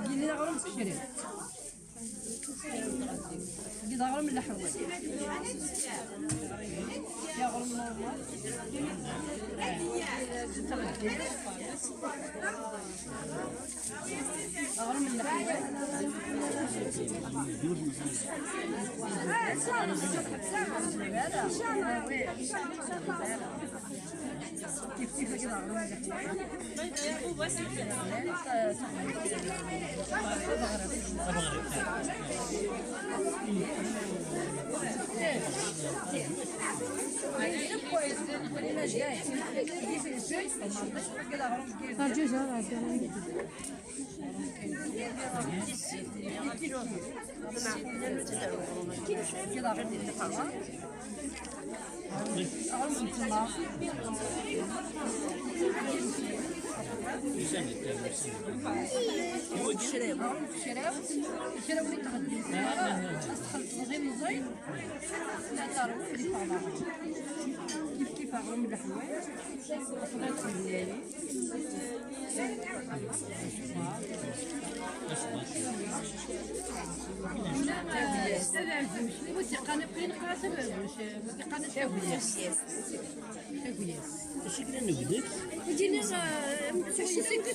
قيلي غرم تشري قيلي غرم اللحوة يا غرم نورمال غرم اللحوة كيف كيف كده غرم الشراوي اللي تغدي تخلط غير مزيد لا تعرفوا اللي طالع كيف كيف غرم الحوايج خلات في الليالي وثقنا بين قاسم وثقنا تاوياس شكرا نقدك يجينا سكسو الزيت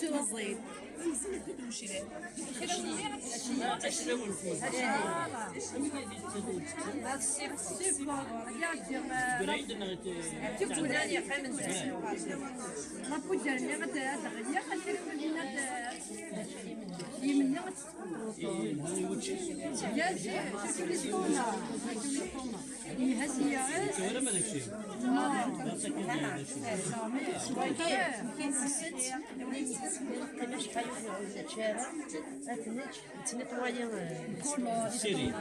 سيري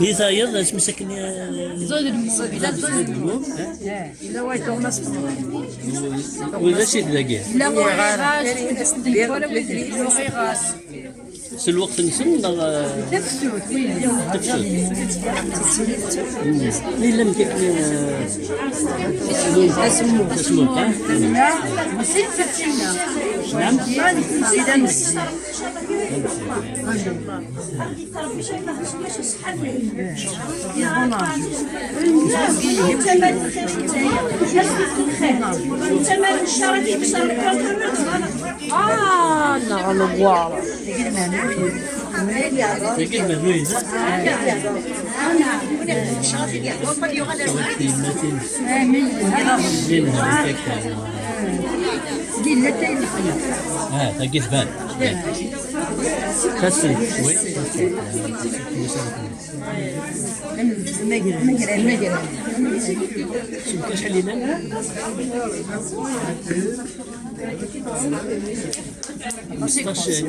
إذا يلا اسمه سكن زود الموم لا وايد ونص وإذا شيء تلاقيه لا ولا غاس في الوقت نسم ولا تفسد إلا ممكن اسمه نسيت فتشنا نعم إذا نسيت تجي فان كسر شوي كاش علينا 15